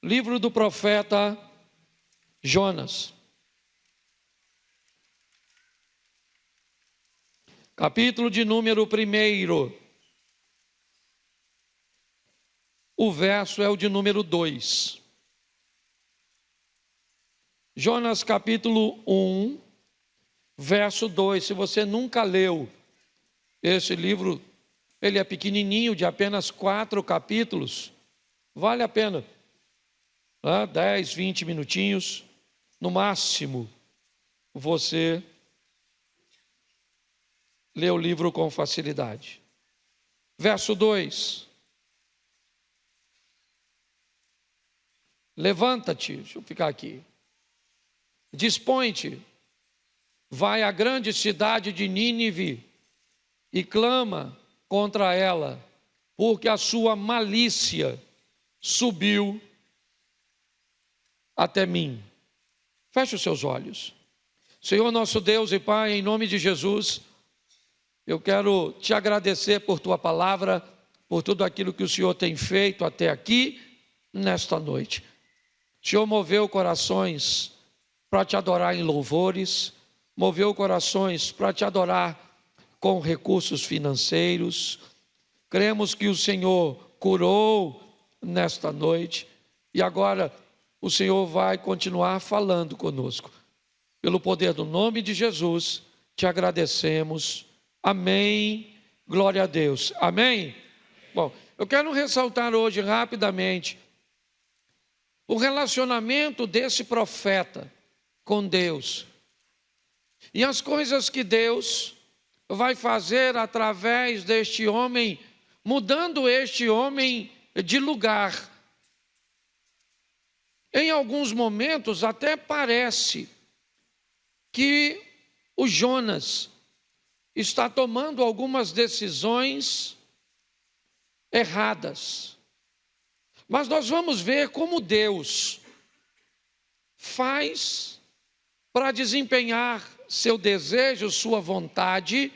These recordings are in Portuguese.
Livro do profeta Jonas. Capítulo de número 1. O verso é o de número 2. Jonas capítulo 1, verso 2. Se você nunca leu esse livro, ele é pequenininho, de apenas 4 capítulos. Vale a pena, 10, 20 minutinhos, no máximo, você lê o livro com facilidade. Verso 2. Levanta-te, deixa eu ficar aqui. Dispõe-te, vai à grande cidade de Nínive e clama contra ela, porque a sua malícia subiu até mim. Feche os seus olhos. Senhor nosso Deus e Pai, em nome de Jesus, eu quero te agradecer por tua palavra, por tudo aquilo que o Senhor tem feito até aqui, nesta noite. O Senhor moveu corações para te adorar em louvores, moveu corações para te adorar com recursos financeiros. Cremos que o Senhor curou nesta noite e agora o Senhor vai continuar falando conosco. Pelo poder do nome de Jesus, te agradecemos. Amém. Glória a Deus. Amém. Bom, eu quero ressaltar hoje rapidamente o relacionamento desse profeta com Deus e as coisas que Deus vai fazer através deste homem, mudando este homem de lugar. Em alguns momentos até parece que o Jonas está tomando algumas decisões erradas. Mas nós vamos ver como Deus faz para desempenhar seu desejo, sua vontade,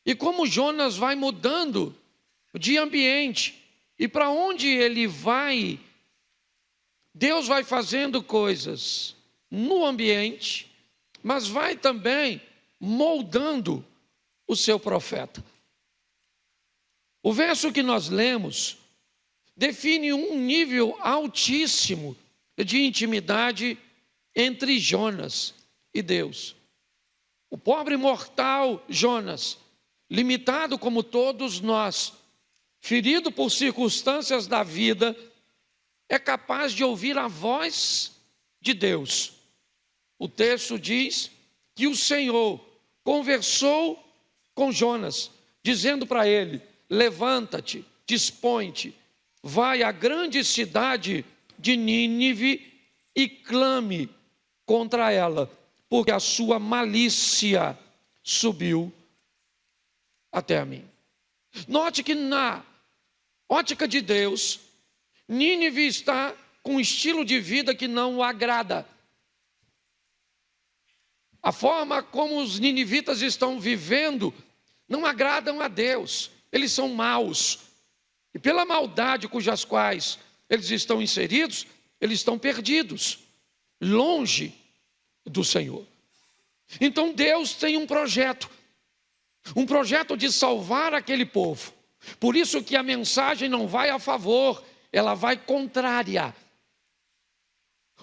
e como Jonas vai mudando de ambiente, e para onde ele vai, Deus vai fazendo coisas no ambiente, mas vai também moldando o seu profeta. O verso que nós lemos define um nível altíssimo de intimidade entre Jonas e Deus. O pobre mortal Jonas, limitado como todos nós, ferido por circunstâncias da vida, é capaz de ouvir a voz de Deus. O texto diz que o Senhor conversou com Jonas, dizendo para ele: levanta-te, dispõe-te, vai à grande cidade de Nínive e clame contra ela, porque a sua malícia subiu até a mim. Note que na ótica de Deus, Nínive está com um estilo de vida que não o agrada. A forma como os ninivitas estão vivendo não agradam a Deus. Eles são maus. E pela maldade cujas quais eles estão inseridos, eles estão perdidos, longe do Senhor. Então Deus tem um projeto de salvar aquele povo. Por isso que a mensagem não vai a favor, ela vai contrária.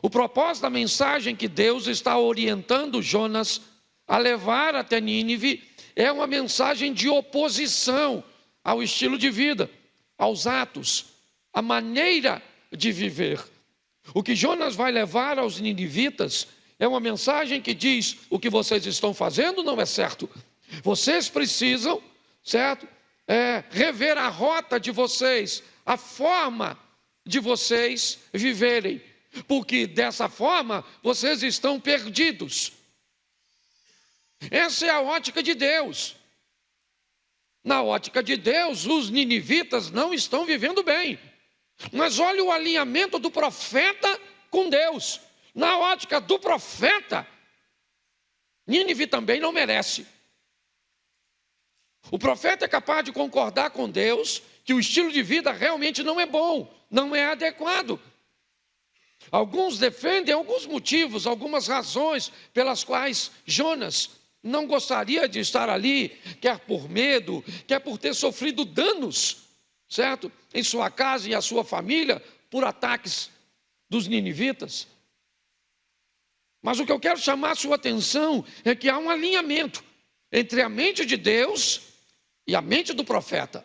O propósito da mensagem que Deus está orientando Jonas a levar até Nínive é uma mensagem de oposição ao estilo de vida, aos atos, à maneira de viver. O que Jonas vai levar aos ninivitas é uma mensagem que diz: o que vocês estão fazendo não é certo. Vocês precisam, certo? Rever a rota de vocês, a forma de vocês viverem, porque dessa forma vocês estão perdidos. Essa é a ótica de Deus. Na ótica de Deus, os ninivitas não estão vivendo bem. Mas olha o alinhamento do profeta com Deus. Na ótica do profeta, Nínive também não merece. O profeta é capaz de concordar com Deus que o estilo de vida realmente não é bom, não é adequado. Alguns defendem alguns motivos, algumas razões pelas quais Jonas não gostaria de estar ali, quer por medo, quer por ter sofrido danos, certo? Em sua casa e a sua família, por ataques dos ninivitas. Mas o que eu quero chamar a sua atenção é que há um alinhamento entre a mente de Deus e a mente do profeta.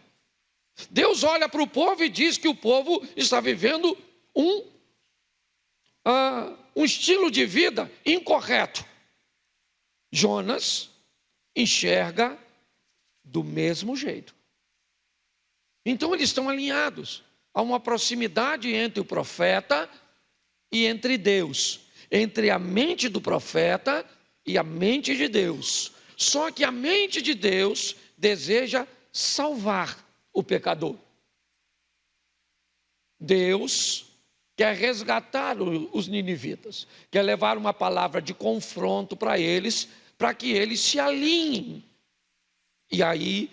Deus olha para o povo e diz que o povo está vivendo um estilo de vida incorreto. Jonas enxerga do mesmo jeito. Então eles estão alinhados. Há uma proximidade entre o profeta e entre Deus, entre a mente do profeta e a mente de Deus. Só que a mente de Deus deseja salvar o pecador. Deus quer resgatar os ninivitas, quer levar uma palavra de confronto para eles, para que eles se alinhem. E aí,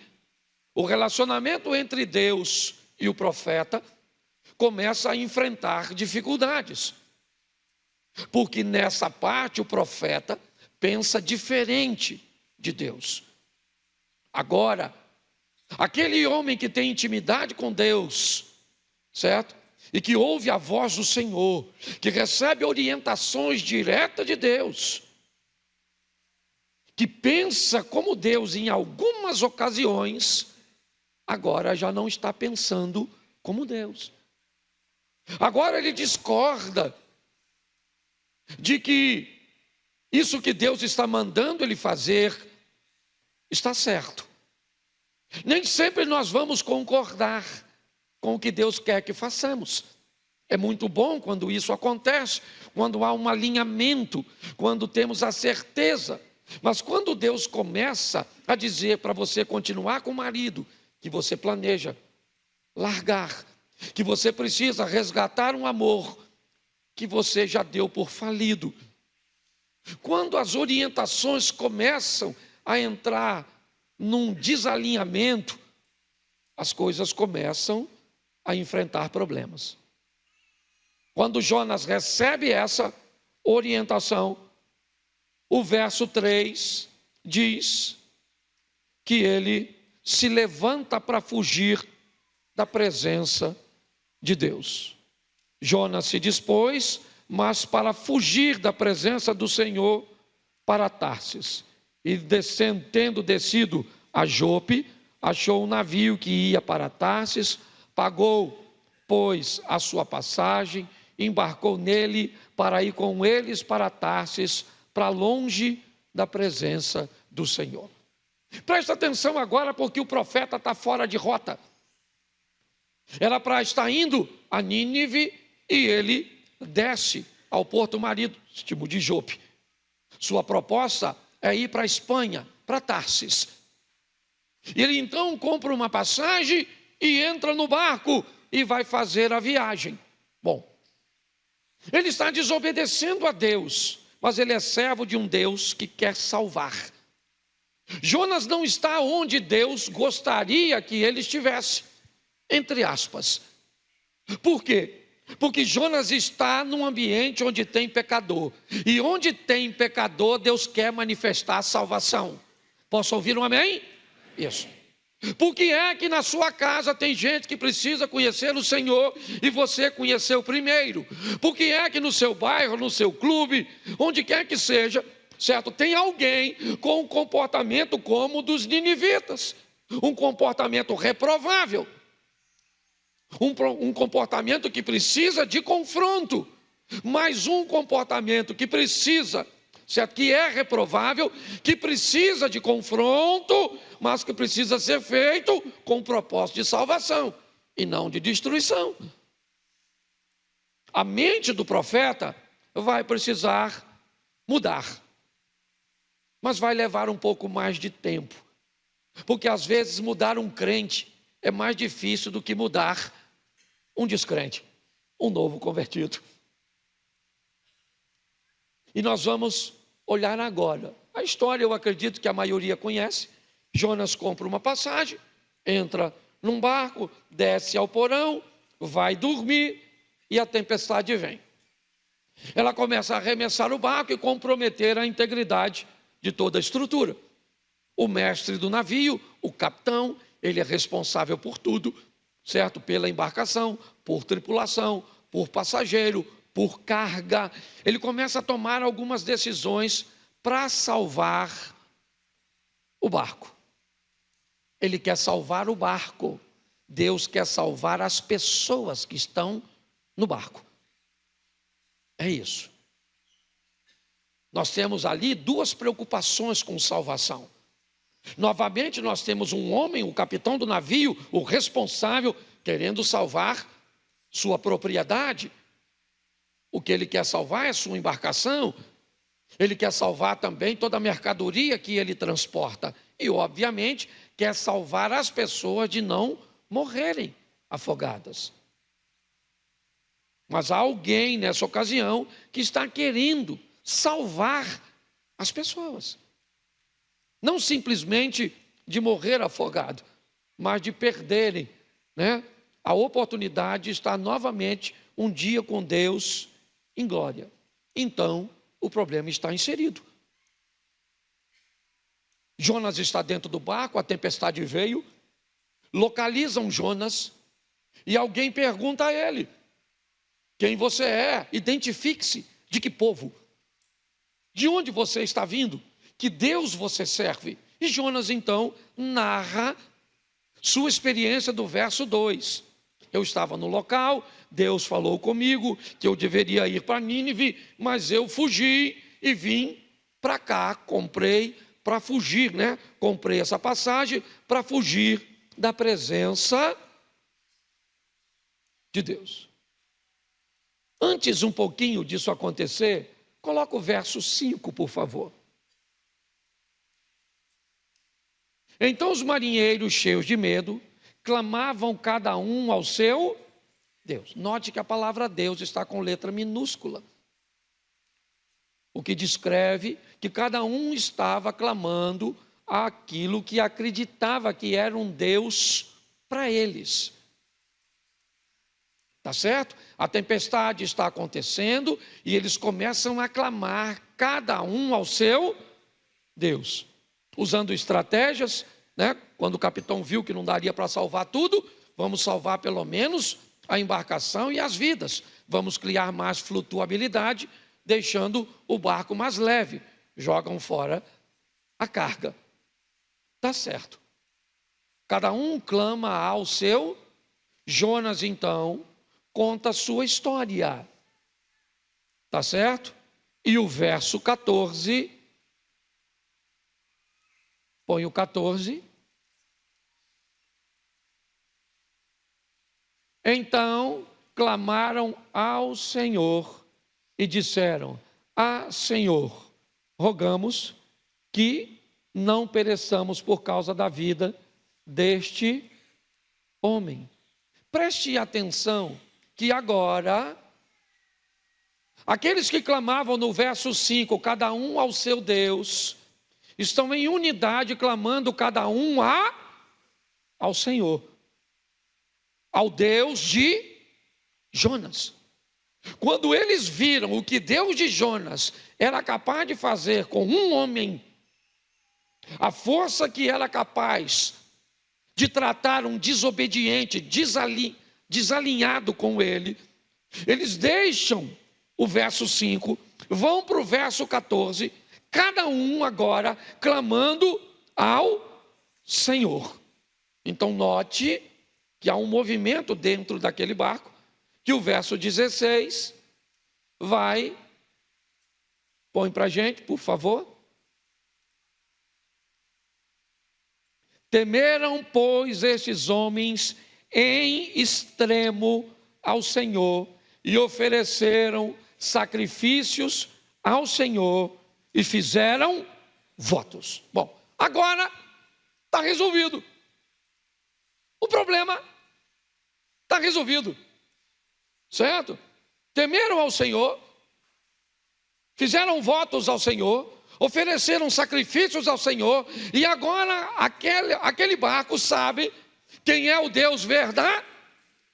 o relacionamento entre Deus e o profeta começa a enfrentar dificuldades. Porque nessa parte o profeta pensa diferente de Deus. Agora, aquele homem que tem intimidade com Deus, certo? E que ouve a voz do Senhor, que recebe orientações diretas de Deus, que pensa como Deus em algumas ocasiões, agora já não está pensando como Deus. Agora ele discorda de que isso que Deus está mandando ele fazer está certo. Nem sempre nós vamos concordar com o que Deus quer que façamos. É muito bom quando isso acontece, quando há um alinhamento, quando temos a certeza. Mas quando Deus começa a dizer para você continuar com o marido, que você planeja largar, que você precisa resgatar um amor que você já deu por falido. Quando as orientações começam a entrar num desalinhamento, as coisas começam a enfrentar problemas. Quando Jonas recebe essa orientação, o verso 3 diz que ele se levanta para fugir da presença de Deus. Jonas se dispôs, mas para fugir da presença do Senhor, para Tarsis. E tendo descido a Jope, achou um navio que ia para Tarsis, pagou, pois, a sua passagem, embarcou nele para ir com eles para Tarsis, para longe da presença do Senhor. Presta atenção agora, porque o profeta está fora de rota. Era para estar indo a Nínive e ele desce ao porto marítimo de Jope. Sua proposta é ir para a Espanha, para Tarsis. Ele então compra uma passagem e entra no barco e vai fazer a viagem. Bom, ele está desobedecendo a Deus, mas ele é servo de um Deus que quer salvar. Jonas não está onde Deus gostaria que ele estivesse, entre aspas. Por quê? Porque Jonas está num ambiente onde tem pecador. E onde tem pecador, Deus quer manifestar a salvação. Posso ouvir um amém? Isso. Por que é que na sua casa tem gente que precisa conhecer o Senhor e você conheceu primeiro? Por que é que no seu bairro, no seu clube, onde quer que seja, certo? Tem alguém com um comportamento como o dos ninivitas, um comportamento reprovável, um comportamento que precisa de confronto, mas um comportamento que precisa, certo? Que é reprovável, que precisa de confronto, mas que precisa ser feito com o propósito de salvação e não de destruição. A mente do profeta vai precisar mudar, mas vai levar um pouco mais de tempo, porque às vezes mudar um crente é mais difícil do que mudar um descrente, um novo convertido. E nós vamos olhar agora. A história eu acredito que a maioria conhece. Jonas compra uma passagem, entra num barco, desce ao porão, vai dormir e a tempestade vem. Ela começa a arremessar o barco e comprometer a integridade de toda a estrutura. O mestre do navio, o capitão, ele é responsável por tudo, certo? Pela embarcação, por tripulação, por passageiro, por carga. Ele começa a tomar algumas decisões para salvar o barco. Ele quer salvar o barco. Deus quer salvar as pessoas que estão no barco. É isso. Nós temos ali duas preocupações com salvação. Novamente nós temos um homem, o capitão do navio, o responsável, querendo salvar sua propriedade. O que ele quer salvar é sua embarcação. Ele quer salvar também toda a mercadoria que ele transporta. E, obviamente, quer salvar as pessoas de não morrerem afogadas. Mas há alguém nessa ocasião que está querendo salvar as pessoas. Não simplesmente de morrer afogado, mas de perderem, a oportunidade de estar novamente um dia com Deus em glória. Então, o problema está inserido. Jonas está dentro do barco, a tempestade veio, localizam Jonas e alguém pergunta a ele: quem você é? Identifique-se. De que povo? De onde você está vindo? Que Deus você serve? E Jonas então narra sua experiência do verso 2. Eu estava no local, Deus falou comigo que eu deveria ir para Nínive, mas eu fugi e vim para cá, comprei para fugir, Comprei essa passagem para fugir da presença de Deus. Antes um pouquinho disso acontecer, coloca o verso 5, por favor. Então os marinheiros, cheios de medo, clamavam cada um ao seu Deus. Note que a palavra Deus está com letra minúscula, o que descreve que cada um estava clamando aquilo que acreditava que era um Deus para eles. Tá certo? A tempestade está acontecendo e eles começam a clamar cada um ao seu Deus, usando estratégias, Quando o capitão viu que não daria para salvar tudo, vamos salvar pelo menos a embarcação e as vidas. Vamos criar mais flutuabilidade, deixando o barco mais leve. Jogam fora a carga. Tá certo. Cada um clama ao seu. Jonas, então, conta a sua história. Tá certo? E o verso 14. Põe o 14. Então clamaram ao Senhor e disseram: Senhor, rogamos que não pereçamos por causa da vida deste homem. Preste atenção que agora, aqueles que clamavam no verso 5, cada um ao seu Deus, estão em unidade clamando cada um ao Senhor, ao Deus de Jonas. Quando eles viram o que Deus de Jonas era capaz de fazer com um homem, a força que era capaz de tratar um desobediente, desalinhado com ele, eles deixam o verso 5, vão para o verso 14, cada um agora clamando ao Senhor. Então note que há um movimento dentro daquele barco, que o verso 16 vai, põe para a gente, por favor. Temeram, pois, estes homens em extremo ao Senhor e ofereceram sacrifícios ao Senhor e fizeram votos. Bom, agora está resolvido. O problema está resolvido. Certo? Temeram ao Senhor, fizeram votos ao Senhor, ofereceram sacrifícios ao Senhor, e agora aquele barco sabe quem é o Deus verdadeiro.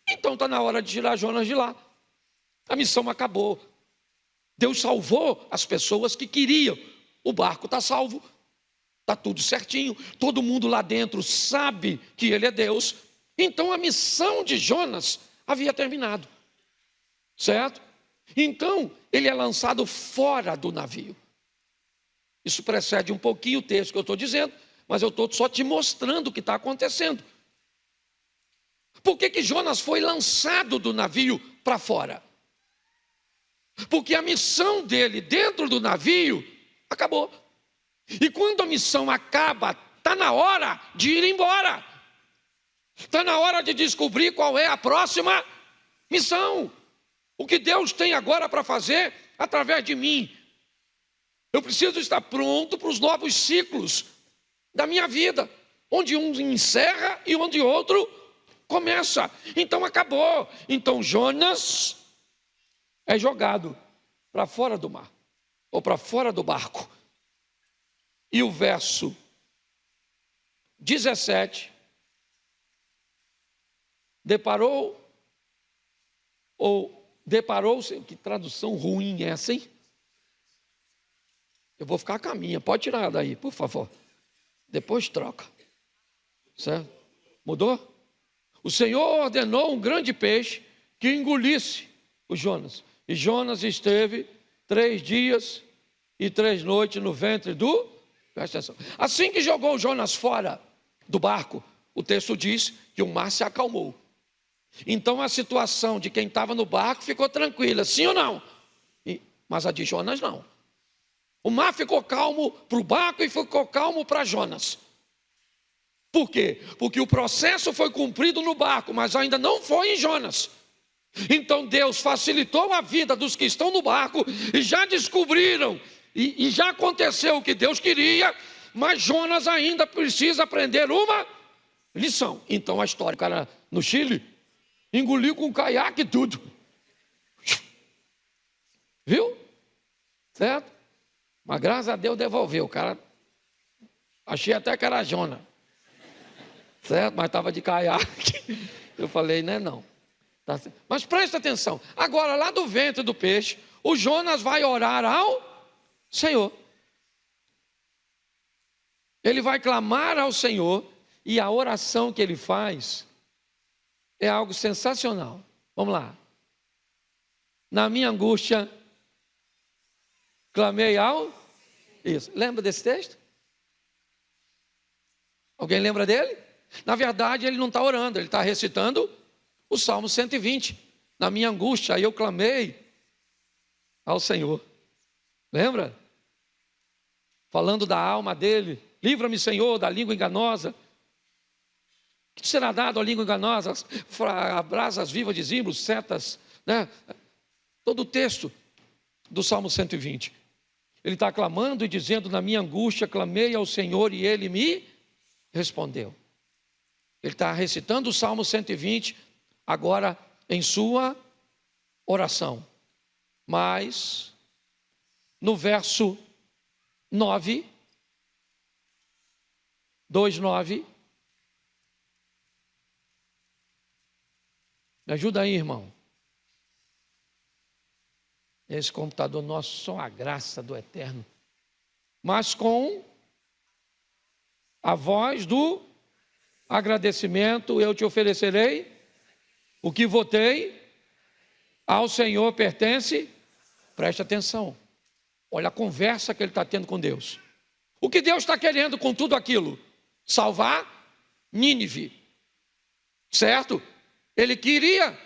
Então está na hora de tirar Jonas de lá. A missão acabou. Deus salvou as pessoas que queriam. O barco está salvo, está tudo certinho, todo mundo lá dentro sabe que ele é Deus. Então a missão de Jonas havia terminado, certo? Então ele é lançado fora do navio. Isso precede um pouquinho o texto que eu estou dizendo, mas eu estou só te mostrando o que está acontecendo. Por que Jonas foi lançado do navio para fora? Porque a missão dele dentro do navio acabou. E quando a missão acaba, está na hora de ir embora. Está na hora de descobrir qual é a próxima missão. O que Deus tem agora para fazer através de mim. Eu preciso estar pronto para os novos ciclos da minha vida, onde um encerra e onde outro começa. Então acabou. Então Jonas é jogado para fora do mar, ou para fora do barco. E o verso 17, deparou-se, que tradução ruim é essa, hein? Eu vou ficar com a minha, pode tirar daí, por favor. Depois troca. Certo? Mudou? O Senhor ordenou um grande peixe que engolisse o Jonas. E Jonas esteve 3 dias e 3 noites no ventre do... Presta atenção. Assim que jogou Jonas fora do barco, o texto diz que o mar se acalmou. Então a situação de quem estava no barco ficou tranquila, sim ou não? Mas a de Jonas não. O mar ficou calmo para o barco e ficou calmo para Jonas. Por quê? Porque o processo foi cumprido no barco, mas ainda não foi em Jonas. Então Deus facilitou a vida dos que estão no barco e já descobriram, e já aconteceu o que Deus queria, mas Jonas ainda precisa aprender uma lição. Então a história, o cara no Chile engoliu com caiaque e tudo. Viu? Certo? Mas graças a Deus devolveu. O cara, achei até que era Jonas. Certo? Mas estava de caiaque. Eu falei, não. Tá certo. Mas presta atenção. Agora, lá do ventre do peixe, o Jonas vai orar ao Senhor. Ele vai clamar ao Senhor. E a oração que ele faz é algo sensacional. Vamos lá. Na minha angústia, clamei ao... Isso. Lembra desse texto? Alguém lembra dele? Na verdade, ele não está orando, ele está recitando o Salmo 120. Na minha angústia, aí eu clamei ao Senhor. Lembra? Falando da alma dele. Livra-me, Senhor, da língua enganosa. Que será dado à língua enganosa? Brasas vivas de zimbros, setas, né? Todo o texto do Salmo 120. Ele está clamando e dizendo, na minha angústia, clamei ao Senhor e Ele me respondeu. Ele está recitando o Salmo 120, agora em sua oração. Mas, no verso 9, 2:9, me ajuda aí, irmão. Esse computador nosso, só a graça do Eterno. Mas com a voz do agradecimento, eu te oferecerei o que votei ao Senhor pertence. Preste atenção. Olha a conversa que ele está tendo com Deus. O que Deus está querendo com tudo aquilo? Salvar Nínive. Certo? Ele queria?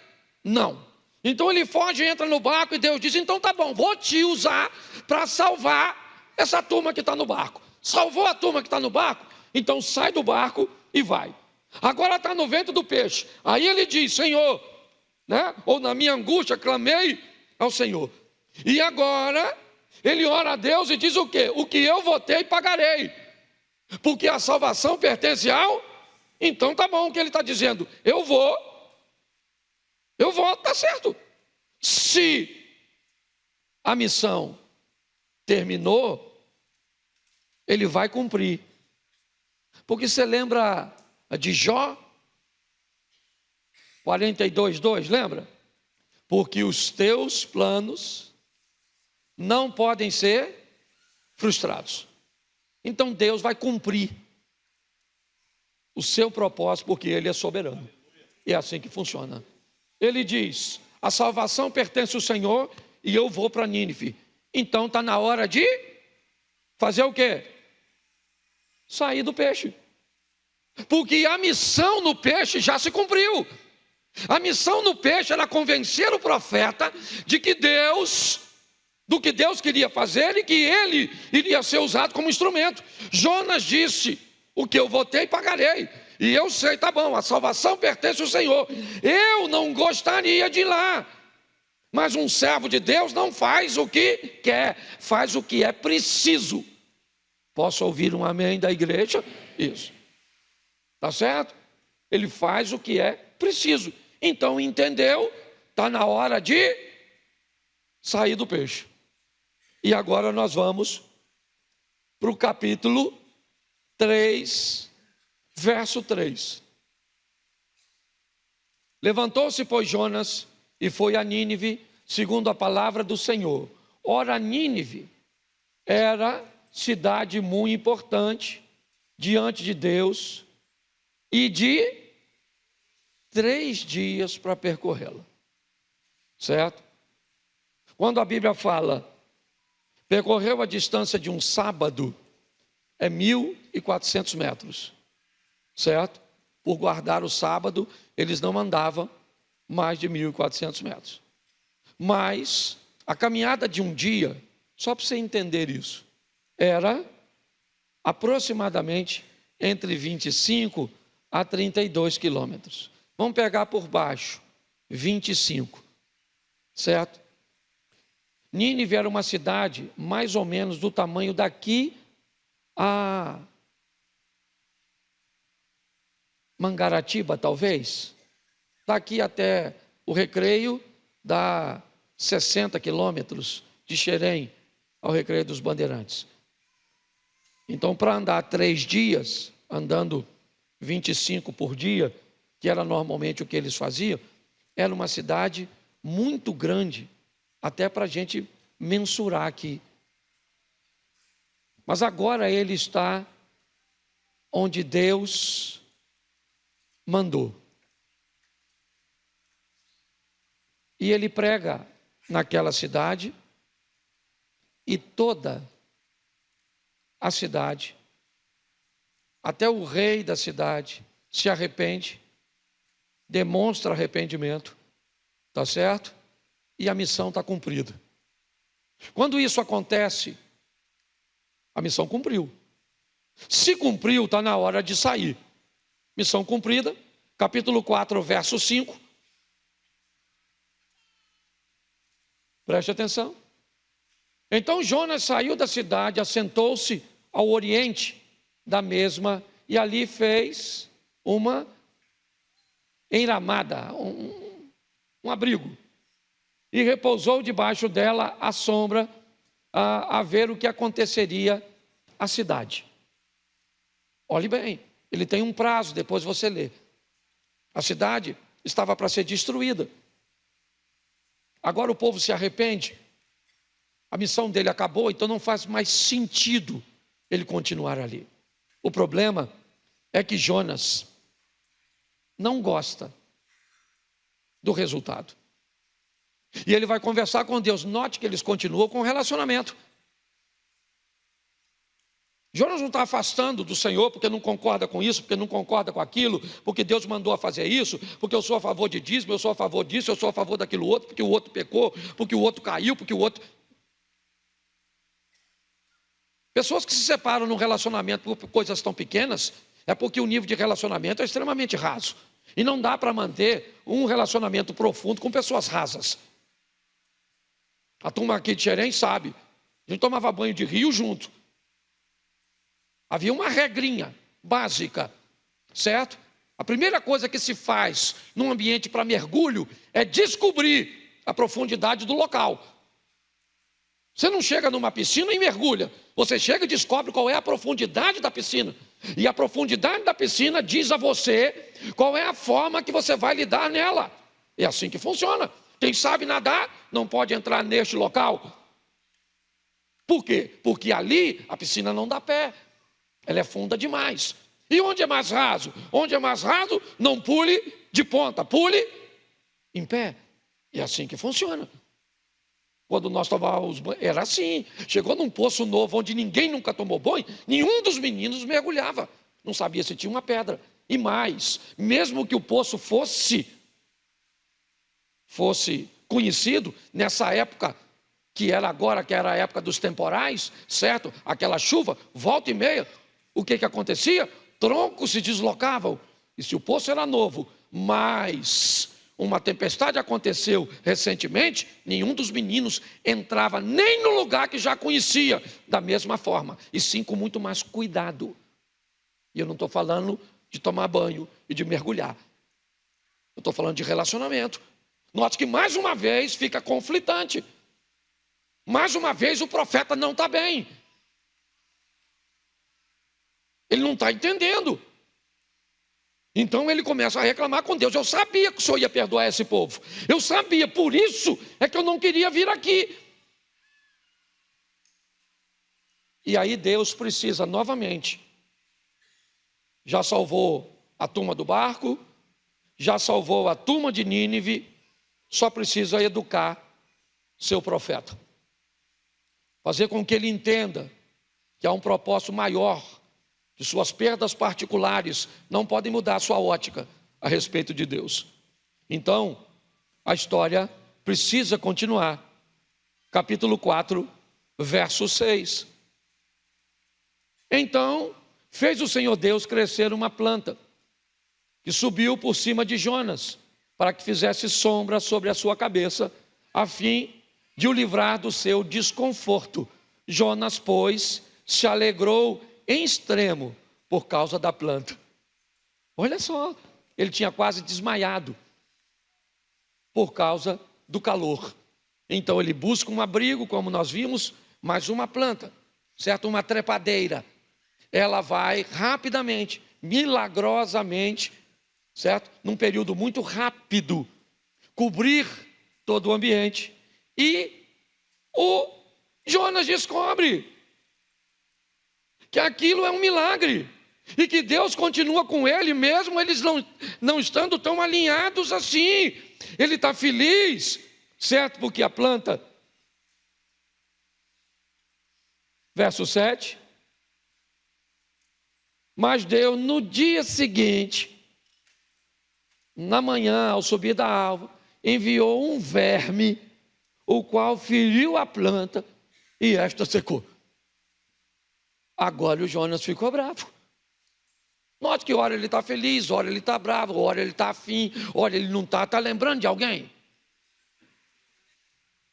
Não. Então ele foge, entra no barco e Deus diz, então tá bom, vou te usar para salvar essa turma que está no barco. Salvou a turma que está no barco? Então sai do barco e vai. Agora está no ventre do peixe. Aí ele diz, Senhor, né? Ou na minha angústia clamei ao Senhor. E agora ele ora a Deus e diz o quê? O que eu votei pagarei. Porque a salvação pertence ao... Então tá bom o que ele está dizendo. Eu vou, tá certo. Se a missão terminou, ele vai cumprir. Porque você lembra de Jó 42:2, lembra? Porque os teus planos não podem ser frustrados. Então Deus vai cumprir o seu propósito, porque Ele é soberano. E é assim que funciona. Ele diz: a salvação pertence ao Senhor e eu vou para Nínive. Então está na hora de fazer o quê? Sair do peixe. Porque a missão no peixe já se cumpriu. A missão no peixe era convencer o profeta de que do que Deus queria fazer e que ele iria ser usado como instrumento. Jonas disse: o que eu votei, pagarei. E eu sei, tá bom, a salvação pertence ao Senhor. Eu não gostaria de ir lá. Mas um servo de Deus não faz o que quer, faz o que é preciso. Posso ouvir um amém da igreja? Isso. Tá certo? Ele faz o que é preciso. Então entendeu, está na hora de sair do peixe. E agora nós vamos para o capítulo 3, verso 3. Levantou-se, pois, Jonas e foi a Nínive, segundo a palavra do Senhor. Ora, Nínive era cidade muito importante diante de Deus e de 3 dias para percorrê-la. Certo? Quando a Bíblia fala percorreu a distância de um sábado, é 1.400 metros. Certo? Por guardar o sábado, eles não andavam mais de 1.400 metros. Mas a caminhada de um dia, só para você entender isso, era aproximadamente entre 25 a 32 quilômetros. Vamos pegar por baixo, 25, certo? Nínive era uma cidade mais ou menos do tamanho daqui a Mangaratiba, talvez. Daqui até o Recreio dá 60 quilômetros de Xerém ao Recreio dos Bandeirantes. Então, para andar 3 dias, andando 25 por dia, que era normalmente o que eles faziam, era uma cidade muito grande, até para a gente mensurar aqui. Mas agora ele está onde Deus mandou. E ele prega naquela cidade, e toda a cidade, até o rei da cidade, se arrepende, demonstra arrependimento, tá certo? E a missão está cumprida. Quando isso acontece, a missão cumpriu. Se cumpriu, está na hora de sair. Missão cumprida, capítulo 4, verso 5. Preste atenção. Então Jonas saiu da cidade, assentou-se ao oriente da mesma, e ali fez uma enramada, um abrigo, e repousou debaixo dela à sombra, a ver o que aconteceria à cidade. Olhe bem, ele tem um prazo, depois você lê. A cidade estava para ser destruída. Agora o povo se arrepende, a missão dele acabou, então não faz mais sentido ele continuar ali. O problema é que Jonas não gosta do resultado. E ele vai conversar com Deus. Note que eles continuam com o relacionamento. Jonas não está afastando do Senhor porque não concorda com isso, porque não concorda com aquilo, porque Deus mandou a fazer isso, porque eu sou a favor de dízimo, eu sou a favor disso, eu sou a favor daquilo outro, porque o outro pecou, porque o outro caiu, porque o outro... Pessoas que se separam num relacionamento por coisas tão pequenas, é porque o nível de relacionamento é extremamente raso. E não dá para manter um relacionamento profundo com pessoas rasas. A turma aqui de Xerém sabe, a gente tomava banho de rio junto. Havia uma regrinha básica, certo? A primeira coisa que se faz num ambiente para mergulho é descobrir a profundidade do local. Você não chega numa piscina e mergulha. Você chega e descobre qual é a profundidade da piscina. E a profundidade da piscina diz a você qual é a forma que você vai lidar nela. É assim que funciona. Quem sabe nadar não pode entrar neste local. Por quê? Porque ali a piscina não dá pé, ela é funda demais. E onde é mais raso? Onde é mais raso, não pule de ponta, pule em pé. É assim que funciona. Quando nós tomávamos banho, era assim. Chegou num poço novo, onde ninguém nunca tomou banho, nenhum dos meninos mergulhava. Não sabia se tinha uma pedra. E mais, mesmo que o poço fosse conhecido, nessa época, que era agora, que era a época dos temporais, certo? Aquela chuva, volta e meia, o que acontecia? Troncos se deslocavam. E se o poço era novo, mas uma tempestade aconteceu recentemente, nenhum dos meninos entrava nem no lugar que já conhecia da mesma forma, e sim com muito mais cuidado. E eu não estou falando de tomar banho e de mergulhar. Eu estou falando de relacionamento. Note que mais uma vez fica conflitante. Mais uma vez o profeta não está bem. Ele não está entendendo. Então ele começa a reclamar com Deus. Eu sabia que o Senhor ia perdoar esse povo. Eu sabia, por isso é que eu não queria vir aqui. E aí Deus precisa novamente. Já salvou a turma do barco, já salvou a turma de Nínive, só precisa educar seu profeta. Fazer com que ele entenda que há um propósito maior, que suas perdas particulares não podem mudar a sua ótica a respeito de Deus. Então, a história precisa continuar. Capítulo 4, verso 6. Então, fez o Senhor Deus crescer uma planta, que subiu por cima de Jonas, para que fizesse sombra sobre a sua cabeça, a fim de o livrar do seu desconforto. Jonas, pois, se alegrou em extremo por causa da planta. Olha só, ele tinha quase desmaiado por causa do calor. Então ele busca um abrigo, como nós vimos, mas uma planta, certo? Uma trepadeira. Ela vai rapidamente, milagrosamente, certo? Num período muito rápido, cobrir todo o ambiente. E o Jonas descobre que aquilo é um milagre e que Deus continua com ele, mesmo eles não estando tão alinhados assim. Ele está feliz, certo? Porque a planta, verso 7, mas Deus no dia seguinte, na manhã, ao subir da alva, enviou um verme, o qual feriu a planta e esta secou. Agora o Jonas ficou bravo. Note que hora ele está feliz, hora ele está bravo, hora ele está afim, hora ele não está. Está lembrando de alguém?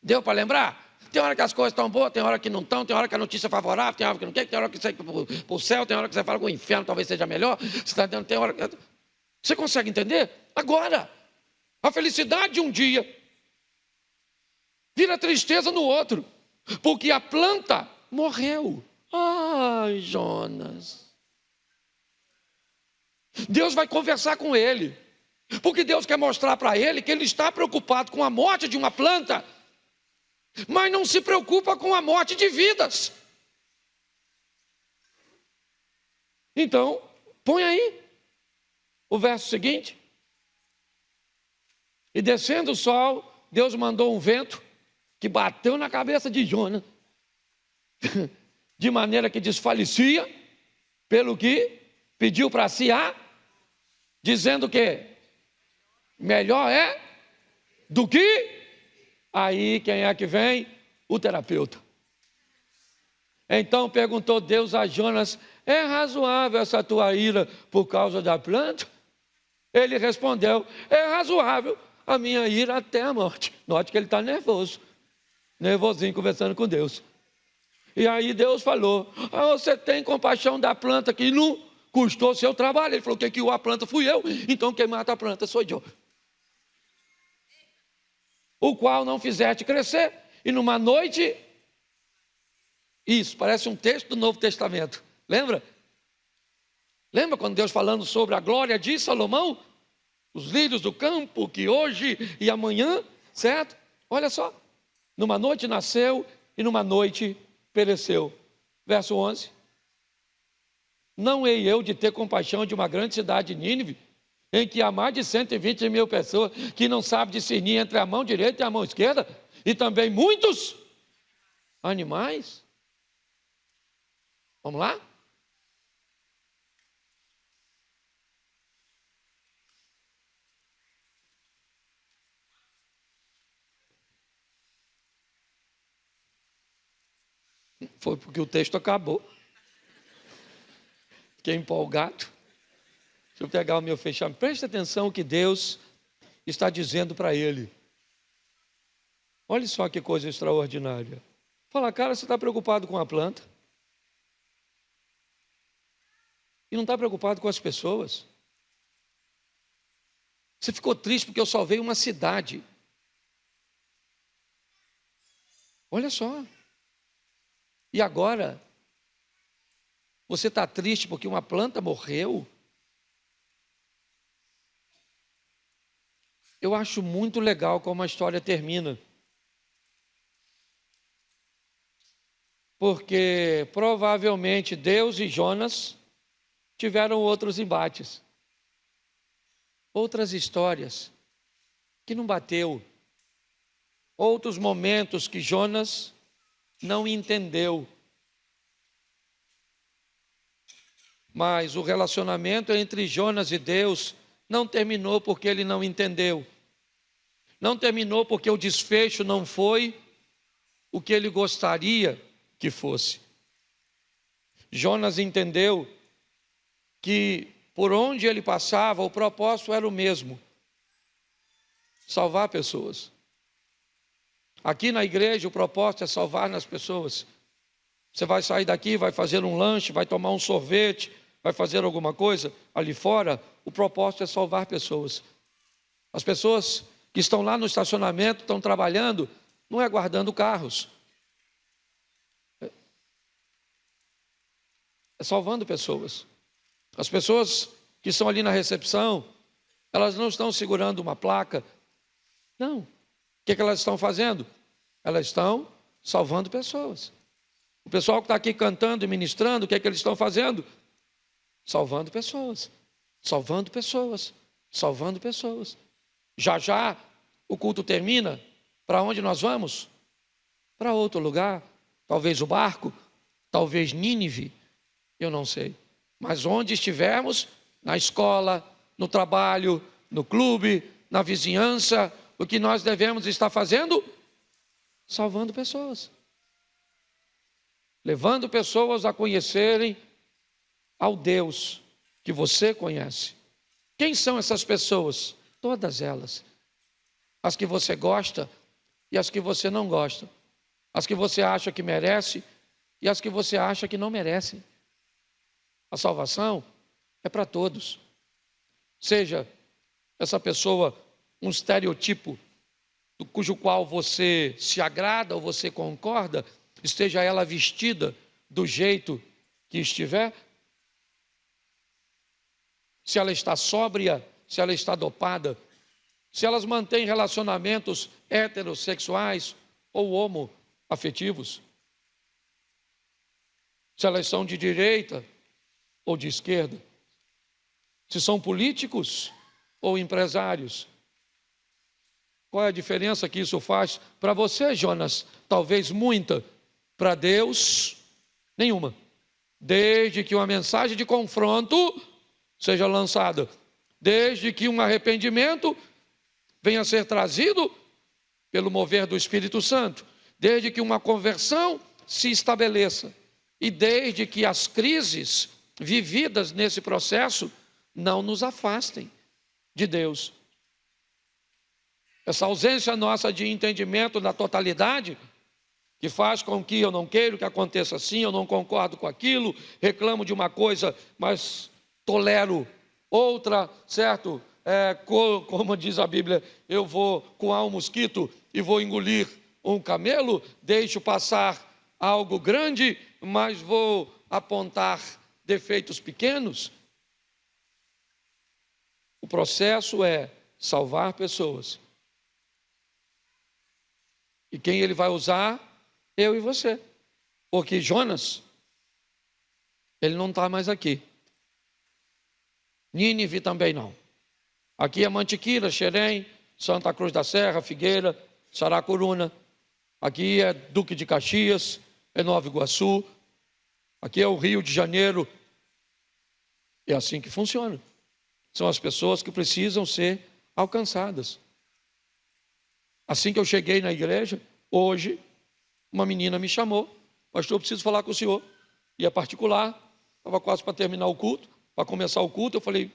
Deu para lembrar? Tem hora que as coisas estão boas, tem hora que não estão, tem hora que a notícia é favorável, tem hora que não quer, tem hora que você vai para o céu, tem hora que você fala que o inferno talvez seja melhor. Você está dando, tem hora que... Você consegue entender? Agora, a felicidade de um dia vira tristeza no outro, porque a planta morreu. Ai, Jonas. Deus vai conversar com ele, porque Deus quer mostrar para ele que ele está preocupado com a morte de uma planta, mas não se preocupa com a morte de vidas. Então, põe aí o verso seguinte. E descendo o sol, Deus mandou um vento que bateu na cabeça de Jonas, de maneira que desfalecia, pelo que pediu para si dizendo que melhor é do que... Aí quem é que vem? O terapeuta. Então perguntou Deus a Jonas: é razoável essa tua ira por causa da planta? Ele respondeu: é razoável a minha ira até a morte. Note que ele está nervoso, nervosinho, conversando com Deus. E aí Deus falou: você tem compaixão da planta que não custou seu trabalho. Ele falou: quem criou a planta fui eu, então quem mata a planta sou eu, o qual não fizeste crescer, e numa noite... Isso, parece um texto do Novo Testamento, lembra? Lembra quando Deus falando sobre a glória de Salomão? Os lírios do campo, que hoje e amanhã, certo? Olha só, numa noite nasceu e numa noite pereceu. Verso 11. Não hei eu de ter compaixão de uma grande cidade de Nínive, em que há mais de 120 mil pessoas que não sabem discernir entre a mão direita e a mão esquerda, e também muitos animais. Vamos lá? Foi porque o texto acabou. Fiquei empolgado. Deixa eu pegar o meu fechamento. Preste atenção o que Deus está dizendo para ele. Olha só que coisa extraordinária. Fala, cara, você está preocupado com a planta? E não está preocupado com as pessoas? Você ficou triste porque eu salvei uma cidade. Olha só. E agora? Você está triste porque uma planta morreu? Eu acho muito legal como a história termina. Porque provavelmente Deus e Jonas tiveram outros embates. Outras histórias que não bateu. Outros momentos que Jonas não entendeu. Mas o relacionamento entre Jonas e Deus não terminou porque ele não entendeu. Não terminou porque o desfecho não foi o que ele gostaria que fosse. Jonas entendeu que por onde ele passava, o propósito era o mesmo: salvar pessoas. Aqui na igreja o propósito é salvar nas pessoas. Você vai sair daqui, vai fazer um lanche, vai tomar um sorvete, vai fazer alguma coisa ali fora, o propósito é salvar pessoas. As pessoas que estão lá no estacionamento, estão trabalhando, não é guardando carros, é salvando pessoas. As pessoas que estão ali na recepção, elas não estão segurando uma placa, não. O que elas estão fazendo? Elas estão salvando pessoas. O pessoal que está aqui cantando e ministrando, o que eles estão fazendo? Salvando pessoas, salvando pessoas, salvando pessoas. Já já o culto termina, para onde nós vamos? Para outro lugar, talvez o barco, talvez Nínive, eu não sei. Mas onde estivermos, na escola, no trabalho, no clube, na vizinhança, o que nós devemos estar fazendo? Salvando pessoas. Levando pessoas a conhecerem ao Deus que você conhece. Quem são essas pessoas? Todas elas. As que você gosta e as que você não gosta. As que você acha que merece e as que você acha que não merece. A salvação é para todos. Seja essa pessoa um estereotipo cujo qual você se agrada ou você concorda, esteja ela vestida do jeito que estiver, se ela está sóbria, se ela está dopada, se elas mantêm relacionamentos heterossexuais ou homoafetivos, se elas são de direita ou de esquerda, se são políticos ou empresários. Qual é a diferença que isso faz para você, Jonas? Talvez muita. Para Deus, nenhuma. Desde que uma mensagem de confronto seja lançada, desde que um arrependimento venha a ser trazido pelo mover do Espírito Santo, desde que uma conversão se estabeleça e desde que as crises vividas nesse processo não nos afastem de Deus. Essa ausência nossa de entendimento da totalidade, que faz com que eu não queira que aconteça assim, eu não concordo com aquilo, reclamo de uma coisa, mas tolero outra, certo? Como diz a Bíblia, eu vou coar um mosquito e vou engolir um camelo, deixo passar algo grande, mas vou apontar defeitos pequenos. O processo é salvar pessoas. E quem ele vai usar? Eu e você. Porque Jonas, ele não está mais aqui. Nínive também não. Aqui é Mantiqueira, Xerém, Santa Cruz da Serra, Figueira, Saracuruna. Aqui é Duque de Caxias, é Nova Iguaçu. Aqui é o Rio de Janeiro. É assim que funciona. São as pessoas que precisam ser alcançadas. Assim que eu cheguei na igreja, hoje, uma menina me chamou. Pastor, eu preciso falar com o senhor. E é particular, estava quase para terminar o culto, para começar o culto. Eu falei,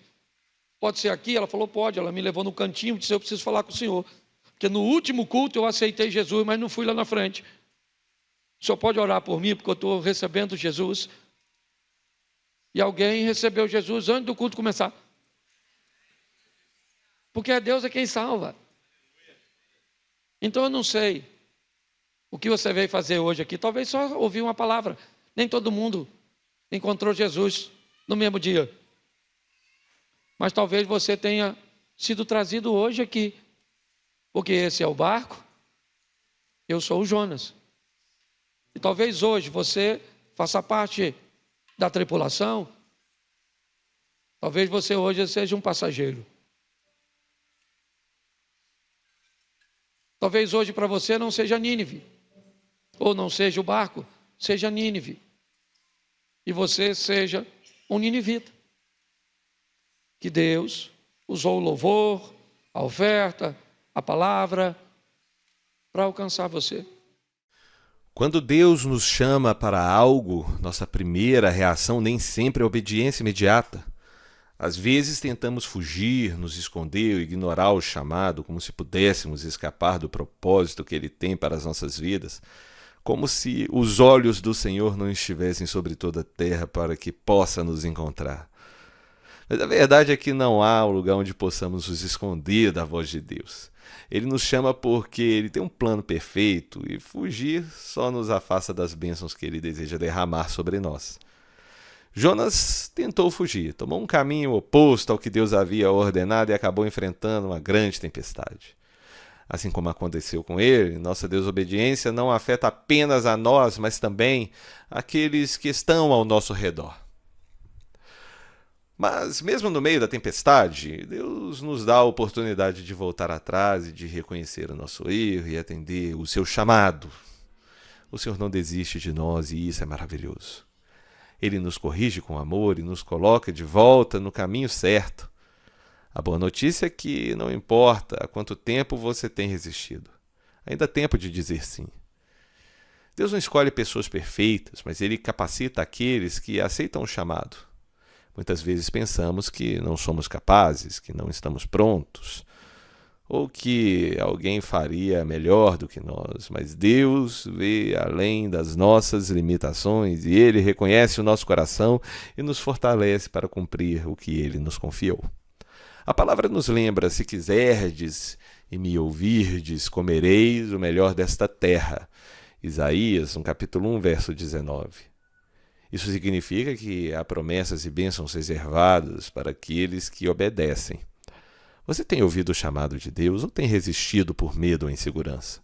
pode ser aqui? Ela falou, pode. Ela me levou no cantinho e disse, eu preciso falar com o senhor. Porque no último culto eu aceitei Jesus, mas não fui lá na frente. O senhor pode orar por mim, porque eu estou recebendo Jesus. E alguém recebeu Jesus antes do culto começar. Porque Deus é quem salva. Então eu não sei o que você veio fazer hoje aqui. Talvez só ouvir uma palavra. Nem todo mundo encontrou Jesus no mesmo dia. Mas talvez você tenha sido trazido hoje aqui. Porque esse é o barco, eu sou o Jonas. E talvez hoje você faça parte da tripulação. Talvez você hoje seja um passageiro. Talvez hoje para você não seja Nínive. Ou não seja o barco, seja Nínive. E você seja um ninivita. Que Deus usou o louvor, a oferta, a palavra para alcançar você. Quando Deus nos chama para algo, nossa primeira reação nem sempre é obediência imediata. Às vezes tentamos fugir, nos esconder ou ignorar o chamado, como se pudéssemos escapar do propósito que Ele tem para as nossas vidas, como se os olhos do Senhor não estivessem sobre toda a terra para que possa nos encontrar. Mas a verdade é que não há um lugar onde possamos nos esconder da voz de Deus. Ele nos chama porque Ele tem um plano perfeito e fugir só nos afasta das bênçãos que Ele deseja derramar sobre nós. Jonas tentou fugir, tomou um caminho oposto ao que Deus havia ordenado e acabou enfrentando uma grande tempestade. Assim como aconteceu com ele, nossa desobediência não afeta apenas a nós, mas também aqueles que estão ao nosso redor. Mas mesmo no meio da tempestade, Deus nos dá a oportunidade de voltar atrás e de reconhecer o nosso erro e atender o seu chamado. O Senhor não desiste de nós e isso é maravilhoso. Ele nos corrige com amor e nos coloca de volta no caminho certo. A boa notícia é que não importa há quanto tempo você tem resistido, ainda há tempo de dizer sim. Deus não escolhe pessoas perfeitas, mas Ele capacita aqueles que aceitam o chamado. Muitas vezes pensamos que não somos capazes, que não estamos prontos, ou que alguém faria melhor do que nós, mas Deus vê além das nossas limitações e Ele reconhece o nosso coração e nos fortalece para cumprir o que Ele nos confiou. A palavra nos lembra, se quiserdes e me ouvirdes, comereis o melhor desta terra. Isaías, no capítulo 1, verso 19. Isso significa que há promessas e bênçãos reservadas para aqueles que obedecem. Você tem ouvido o chamado de Deus ou tem resistido por medo ou insegurança?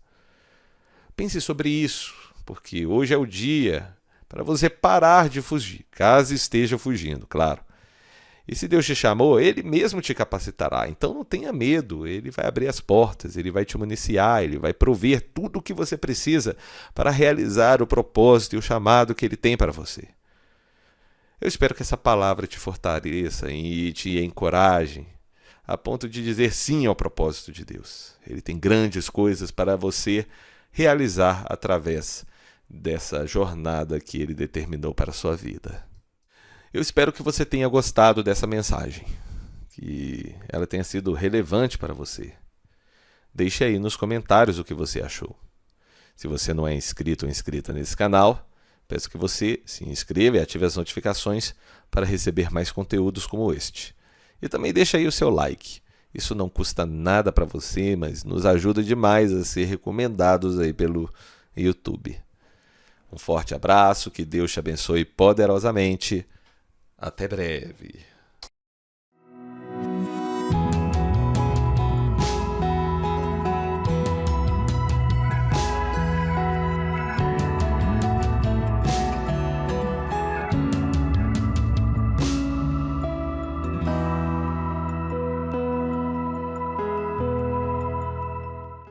Pense sobre isso, porque hoje é o dia para você parar de fugir, caso esteja fugindo, claro. E se Deus te chamou, Ele mesmo te capacitará. Então não tenha medo, Ele vai abrir as portas, Ele vai te municiar, Ele vai prover tudo o que você precisa para realizar o propósito e o chamado que Ele tem para você. Eu espero que essa palavra te fortaleça e te encoraje a ponto de dizer sim ao propósito de Deus. Ele tem grandes coisas para você realizar através dessa jornada que Ele determinou para a sua vida. Eu espero que você tenha gostado dessa mensagem, que ela tenha sido relevante para você. Deixe aí nos comentários o que você achou. Se você não é inscrito ou inscrita nesse canal, peço que você se inscreva e ative as notificações para receber mais conteúdos como este. E também deixe aí o seu like. Isso não custa nada para você, mas nos ajuda demais a ser recomendados aí pelo YouTube. Um forte abraço, que Deus te abençoe poderosamente. Até breve.